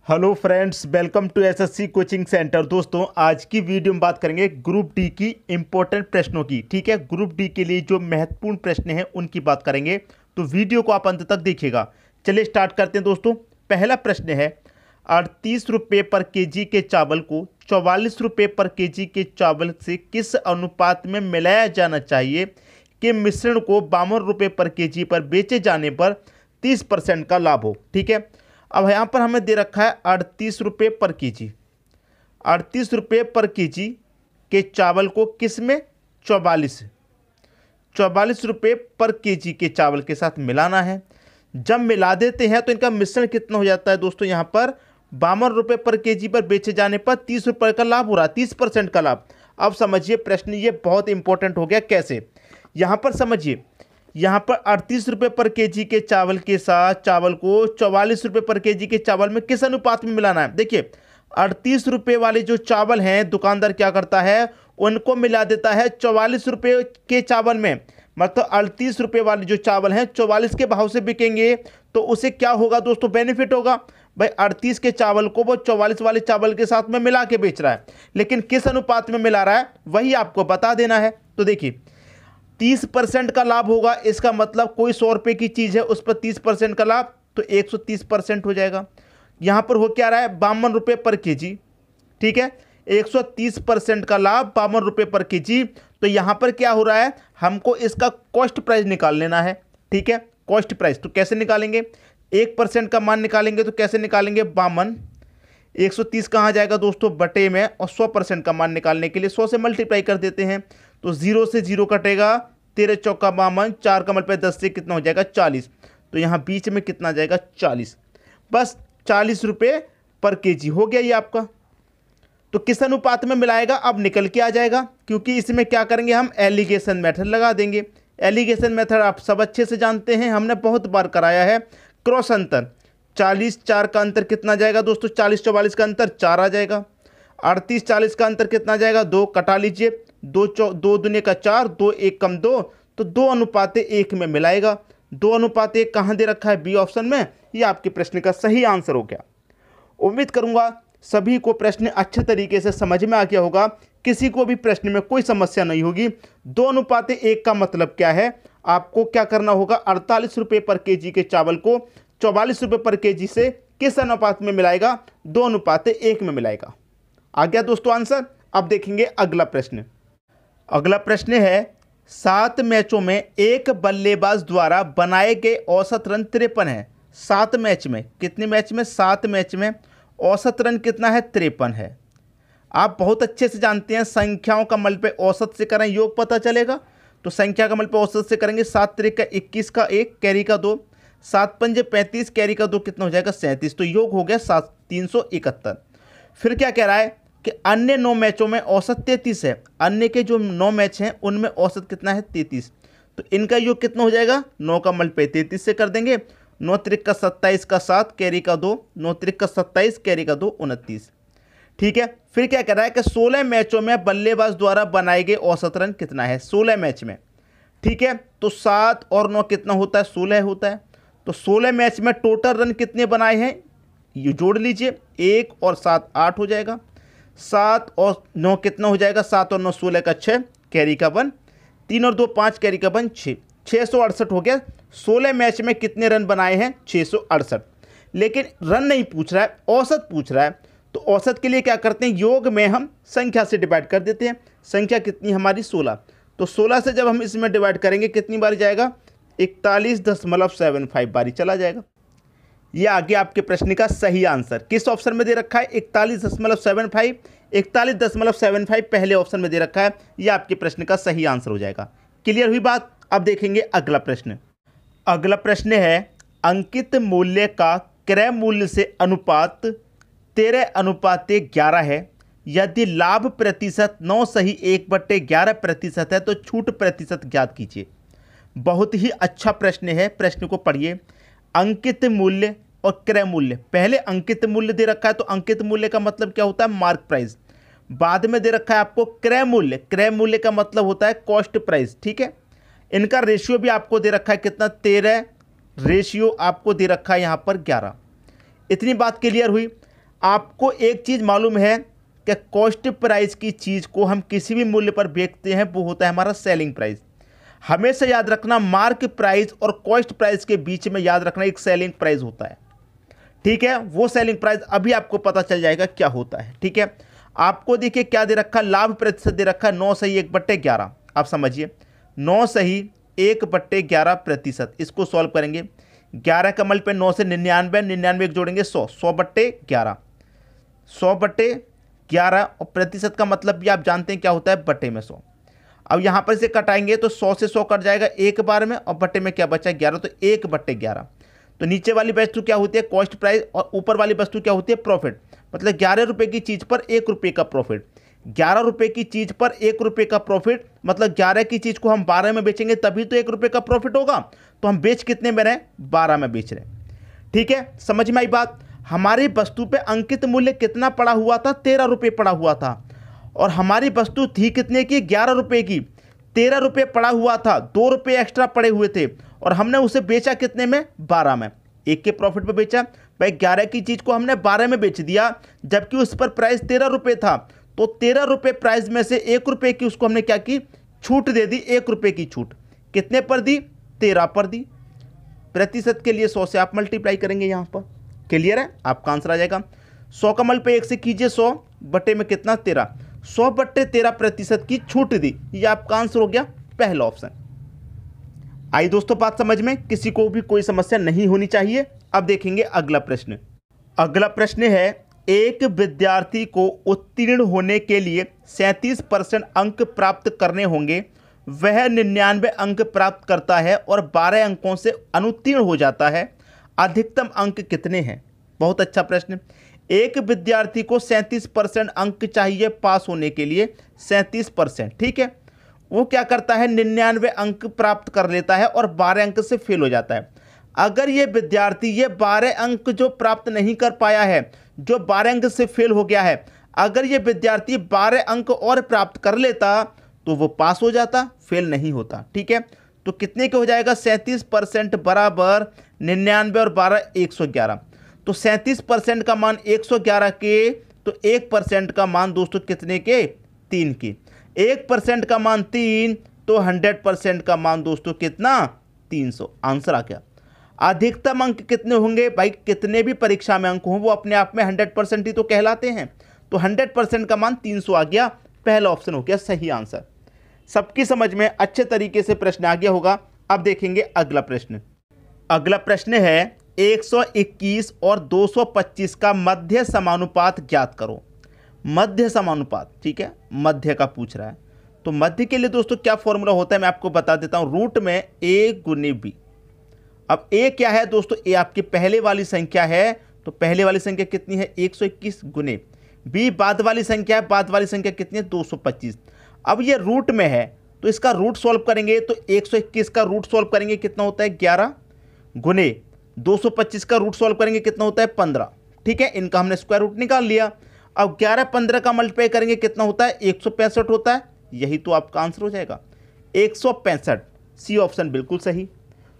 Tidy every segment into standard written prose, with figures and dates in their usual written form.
Hello friends, welcome to SSC coaching centre. दोस्तों, आज की वीडियो में बात करेंगे ग्रुप डी की इंपॉर्टेंट प्रश्नों की। ठीक है, ग्रुप डी के लिए जो महत्वपूर्ण प्रश्न हैं उनकी बात करेंगे, तो वीडियो को आप अंत तक देखिएगा। चलिए स्टार्ट करते हैं दोस्तों। पहला प्रश्न है, 38 रुपये पर केजी के चावल को 44 रुपये पर केजी के चावल से किस अनुपात में मिलाया जाना चाहिए कि मिश्रण को 52 रुपये पर केजी पर बेचे जाने पर 30% का लाभ हो। ठीक है, अब यहाँ पर हमें दे रखा है 38 रुपये पर केजी। 38 रुपये पर केजी के चावल को किस में 44 रुपये पर केजी के चावल के साथ मिलाना है। जब मिला देते हैं तो इनका मिश्रण कितना हो जाता है दोस्तों, यहाँ पर 52 रुपये पर केजी पर बेचे जाने पर 30 रुपये का लाभ हो रहा है, 30% का लाभ। अब समझिए प्रश्न ये बहुत इंपॉर्टेंट हो गया। कैसे, यहाँ पर समझिए, यहाँ पर 38 रुपये पर केजी के चावल के साथ चावल को 44 रुपये पर केजी के चावल में किस अनुपात में मिलाना है। देखिए, 38 रुपये वाले जो चावल हैं, दुकानदार क्या करता है, उनको मिला देता है 44 रुपये के चावल में। मतलब 38 रुपये वाले जो चावल हैं 44 के भाव से बिकेंगे, तो उसे क्या होगा दोस्तों, बेनिफिट होगा। भाई 38 के चावल को वो 44 वाले चावल के साथ में मिला के बेच रहा है, लेकिन किस अनुपात में मिला रहा है वही आपको बता देना है। तो देखिए, 30% का लाभ होगा। इसका मतलब कोई 100 रुपये की चीज़ है, उस पर 30% का लाभ, तो 130% हो जाएगा। यहाँ पर हो क्या रहा है, 52 रुपये पर केजी। ठीक है, 130% का लाभ 52 रुपये पर केजी। तो यहाँ पर क्या हो रहा है, हमको इसका कॉस्ट प्राइस निकाल लेना है। ठीक है, कॉस्ट प्राइस तो कैसे निकालेंगे, 1% का मान निकालेंगे तो कैसे निकालेंगे, 52, 130 कहाँ जाएगा दोस्तों, बटे में, और 100% का मान निकालने के लिए 100 से मल्टीप्लाई कर देते हैं, तो 0 से 0 कटेगा, 13 चौका 52, 4 का मल्टीप्लाई 10 से कितना हो जाएगा, 40। तो यहाँ बीच में कितना जाएगा, 40। बस 40 रुपये पर केजी हो गया ये आपका। तो किस अनुपात में मिलाएगा अब निकल के आ जाएगा, क्योंकि इसमें क्या करेंगे, हम एलिगेशन मेथड लगा देंगे। एलिगेशन मेथड आप सब अच्छे से जानते हैं, हमने बहुत बार कराया है। क्रॉस अंतर, 40 4 का अंतर कितना जाएगा दोस्तों, 40 44 का अंतर 4 आ जाएगा। 38 40 का अंतर कितना जाएगा, 2 कटा लीजिए, 2 दूने का 4, 2 1 कम 2, तो 2:1 में मिलाएगा। 2:1 कहाँ दे रखा है, बी ऑप्शन में। ये आपके प्रश्न का सही आंसर हो गया। उम्मीद करूंगा सभी को प्रश्न अच्छे तरीके से समझ में आ गया होगा, किसी को भी प्रश्न में कोई समस्या नहीं होगी। 2:1 का मतलब क्या है, आपको क्या करना होगा, 48 रुपये पर केजी के चावल को 44 रुपये पर केजी से किस अनुपात में मिलाएगा, 2:1 में मिलाएगा। आ गया दोस्तों आंसर। अब देखेंगे अगला प्रश्न। अगला प्रश्न है, 7 मैचों में एक बल्लेबाज द्वारा बनाए गए औसत रन 53 है। 7 मैच में, कितने मैच में, 7 मैच में औसत रन कितना है, 53 है। आप बहुत अच्छे से जानते हैं, संख्याओं का मल्टीप्लाई औसत से करें योग पता चलेगा। तो संख्या का मल्टीप्लाई औसत से करेंगे, 7 त्रिक का 21 का 1, कैरी का 2, 7 पंजे 35, कैरी का 2 कितना हो जाएगा, 37। तो योग हो गया 371। फिर क्या कह रहा है कि अन्य 9 मैचों में औसत 33 है। अन्य के जो 9 मैच हैं उनमें औसत कितना है, 33। तो इनका योग कितना हो जाएगा, 9 का मल्टीप्लाई 33 से कर देंगे, 9 त्रिक का 27 का 7, कैरी का 2, 9 त्रिक का 27, कैरी का 2, 29। ठीक है, फिर क्या कह रहा है कि 16 मैचों में बल्लेबाज द्वारा बनाए गए औसत रन कितना है, 16 मैच में। ठीक है, तो 7 और 9 कितना होता है, 16 होता है। तो 16 मैच में टोटल रन कितने बनाए हैं, ये जोड़ लीजिए, 1 और 7 8 हो जाएगा। 7 और 9 कितना हो जाएगा, 7 और 9 16 का 6, कैरी का 1, 3 और 2 5, कैरी का 1 6, 668 हो गया। 16 मैच में कितने रन बनाए हैं, 668। लेकिन रन नहीं पूछ रहा है, औसत पूछ रहा है। तो औसत के लिए क्या करते हैं, योग में हम संख्या से डिवाइड कर देते हैं। संख्या कितनी हमारी, 16। तो 16 से जब हम इसमें डिवाइड करेंगे कितनी बारी जाएगा, 41.75 बारी चला जाएगा। ये आगे आपके प्रश्न का सही आंसर किस ऑप्शन में दे रखा है, 41.75, 41.75 पहले ऑप्शन में दे रखा है। ये आपके प्रश्न का सही आंसर हो जाएगा। क्लियर हुई बात। अब देखेंगे अगला प्रश्न। अगला प्रश्न है, अंकित मूल्य का क्रय मूल्य से अनुपात 13:11 है। यदि लाभ प्रतिशत 9 सही 1/11% है तो छूट प्रतिशत ज्ञात कीजिए। बहुत ही अच्छा प्रश्न है, प्रश्न को पढ़िए। अंकित मूल्य और क्रय मूल्य, पहले अंकित मूल्य दे रखा है, तो अंकित मूल्य का मतलब क्या होता है, मार्क प्राइस। बाद में दे रखा है आपको क्रय मूल्य, क्रय मूल्य का मतलब होता है कॉस्ट प्राइस। ठीक है, इनका रेशियो भी आपको दे रखा है कितना, 13, रेशियो आपको दे रखा है यहाँ पर 11। इतनी बात क्लियर हुई। आपको एक चीज़ मालूम है कि कॉस्ट प्राइस की चीज़ को हम किसी भी मूल्य पर बेचते हैं वो होता है हमारा सेलिंग प्राइस। हमेशा याद रखना, मार्क प्राइस और कॉस्ट प्राइस के बीच में याद रखना एक सेलिंग प्राइस होता है। ठीक है, वो सेलिंग प्राइस अभी आपको पता चल जाएगा क्या होता है। ठीक है, आपको देखिए क्या दे रखा, लाभ प्रतिशत दे रखा 9 सही 1/11। आप समझिए 9 सही 1/11%। इसको सॉल्व करेंगे, 11 का मल पे 9 से 99, 99 जोड़ेंगे 100, 100/11, 100/11। और प्रतिशत का मतलब भी आप जानते हैं क्या होता है, बटे में 100। अब यहाँ पर से कटाएंगे तो 100 से 100 कट जाएगा एक बार में, और बटे में क्या बचा 11, तो 1/11। तो नीचे वाली वस्तु क्या होती है, कॉस्ट प्राइस, और ऊपर वाली वस्तु क्या होती है, प्रॉफिट। मतलब 11 रुपये की चीज़ पर 1 रुपये का प्रॉफिट। 11 रुपये की चीज़ पर 1 रुपये का प्रॉफिट, मतलब 11 की चीज़ को हम 12 में बेचेंगे तभी तो 1 रुपये का प्रॉफिट होगा। तो हम बेच कितने में रहे, 12 में बेच रहे हैं। ठीक है, समझ में आई बात। हमारी वस्तु पे अंकित मूल्य कितना पड़ा हुआ था, 13 रुपये पड़ा हुआ था, और हमारी वस्तु थी कितने की, 11 रुपये की। 13 रुपये पड़ा हुआ था, 2 रुपये एक्स्ट्रा पड़े हुए थे, और हमने उसे बेचा कितने में, 12 में। 1 के प्रॉफिट पे बेचा भाई, 11 की चीज़ को हमने 12 में बेच दिया, जबकि उस पर प्राइस 13 रुपये था। तो 13 रुपये प्राइस में से 1 रुपये की उसको हमने क्या की, छूट दे दी। 1 रुपये की छूट कितने पर दी, 13 पर दी। प्रतिशत के लिए 100 से आप मल्टीप्लाई करेंगे, यहाँ पर क्लियर है, आपका आंसर आ जाएगा। 100 का मल पे 1 से कीजिए, 100 बटे में कितना, 13, 100/13% की छूट दी। ये आपका आंसर हो गया पहला ऑप्शन। आई दोस्तों बात समझ में, किसी को भी कोई समस्या नहीं होनी चाहिए। अब देखेंगे अगला प्रश्न। अगला प्रश्न है, एक विद्यार्थी को उत्तीर्ण होने के लिए 37% अंक प्राप्त करने होंगे, वह 99 अंक प्राप्त करता है और 12 अंकों से अनुत्तीर्ण हो जाता है, अधिकतम अंक कितने हैं। बहुत अच्छा प्रश्न। एक विद्यार्थी को 37% अंक चाहिए पास होने के लिए, 37%। ठीक है, वो क्या करता है, 99 अंक प्राप्त कर लेता है और 12 अंक से फेल हो जाता है। अगर ये विद्यार्थी ये 12 अंक जो प्राप्त नहीं कर पाया है, जो 12 अंक से फेल हो गया है, अगर ये विद्यार्थी 12 अंक और प्राप्त कर लेता तो वो पास हो जाता, फेल नहीं होता। ठीक है, तो कितने के हो जाएगा, 37% बराबर 99 और 12 111। तो 37% का मान 111 के, तो 1% का मान दोस्तों कितने के, 3 के। 1% का मान 3, तो 100% का मान दोस्तों कितना, 300। आंसर आ गया। अधिकतम अंक कितने होंगे भाई, कितने भी परीक्षा में अंक हों वो अपने आप में 100% ही तो कहलाते हैं। तो 100% का मान 300 आ गया, पहला ऑप्शन हो गया सही आंसर। सबकी समझ में अच्छे तरीके से प्रश्न आ गया होगा। अब देखेंगे अगला प्रश्न। अगला प्रश्न है, 121 और 225 का मध्य समानुपात ज्ञात करो। मध्य समानुपात, ठीक है, मध्य का पूछ रहा है। तो मध्य के लिए दोस्तों क्या फॉर्मूला होता है मैं आपको बता देता हूं, रूट में a गुने b। अब a क्या है दोस्तों, a आपकी पहले वाली संख्या है, तो पहले वाली संख्या कितनी है, 121 गुने b बाद वाली संख्या है, बाद वाली संख्या कितनी है, 225। अब ये रूट में है तो इसका रूट सॉल्व करेंगे, तो 121 का रूट सॉल्व करेंगे कितना होता है, 11 गुने 225 का रूट सॉल्व करेंगे कितना होता है, 15। ठीक है, इनका हमने स्क्वायर रूट निकाल लिया। अब 11 15 का मल्टीप्लाई करेंगे कितना होता है, 165 होता है। यही तो आपका आंसर हो जाएगा 165। सी ऑप्शन बिल्कुल सही।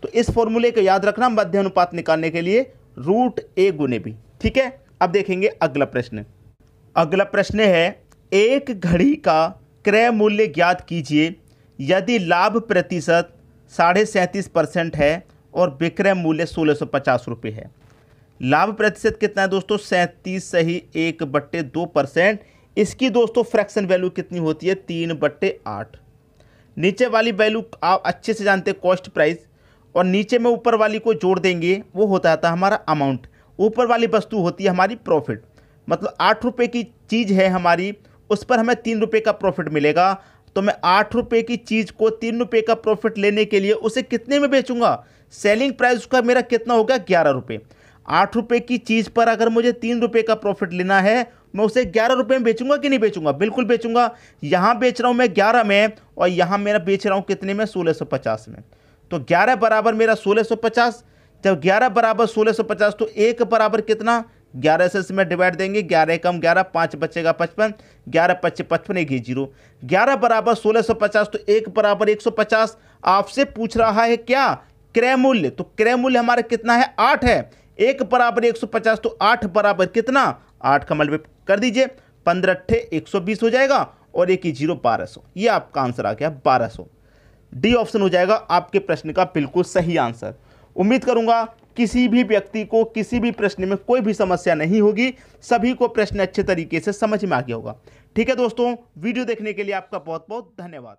तो इस फॉर्मूले को याद रखना मध्य अनुपात निकालने के लिए, रूट a गुने b। ठीक है, अब देखेंगे अगला प्रश्न। अगला प्रश्न है, एक घड़ी का क्रय मूल्य ज्ञात कीजिए यदि लाभ प्रतिशत 37.5% है और विक्रय मूल्य 1650 रुपये है। लाभ प्रतिशत कितना है दोस्तों, 37 सही 1/2%। इसकी दोस्तों फ्रैक्शन वैल्यू कितनी होती है, 3/8। नीचे वाली वैल्यू आप अच्छे से जानते हैं कॉस्ट प्राइस, और नीचे में ऊपर वाली को जोड़ देंगे वो होता था हमारा अमाउंट। ऊपर वाली वस्तु होती है हमारी प्रॉफिट। मतलब 8 रुपये की चीज़ है हमारी, उस पर हमें 3 रुपये का प्रॉफिट मिलेगा। तो मैं 8 रुपये की चीज़ को 3 रुपये का प्रॉफिट लेने के लिए उसे कितने में बेचूंगा, सेलिंग प्राइस उसका मेरा कितना होगा, 11 रुपये। 8 रुपये की चीज़ पर अगर मुझे 3 रुपये का प्रॉफिट लेना है, मैं उसे 11 रुपये में बेचूंगा कि नहीं बेचूंगा, बिल्कुल बेचूंगा। यहाँ बेच रहा हूँ मैं 11 में, और यहाँ मेरा बेच रहा हूँ कितने में, 1650 में। तो 11 बराबर मेरा 1650। जब 11 बराबर 1650 तो 1 बराबर कितना, 11 से इसमें डिवाइड देंगे, 11 कम 11, 5 बचेगा 55, 11 55 55 1 0। 11 बराबर 1650 तो 1 बराबर 150। आपसे पूछ रहा है क्या, क्रय मूल्य। तो क्रय मूल्य हमारा कितना है, 8 है। 1 बराबर 150 तो 8 बराबर कितना, 8 का मल्टीप्लाई कर दीजिए, 15 अट्ठे 120 हो जाएगा और 1 0 1200। ये आपका आंसर आ गया 1200। डी ऑप्शन हो जाएगा आपके प्रश्न का बिल्कुल सही आंसर। उम्मीद करूंगा किसी भी व्यक्ति को किसी भी प्रश्न में कोई भी समस्या नहीं होगी, सभी को प्रश्न अच्छे तरीके से समझ में आ गया होगा। ठीक है दोस्तों, वीडियो देखने के लिए आपका बहुत बहुत धन्यवाद।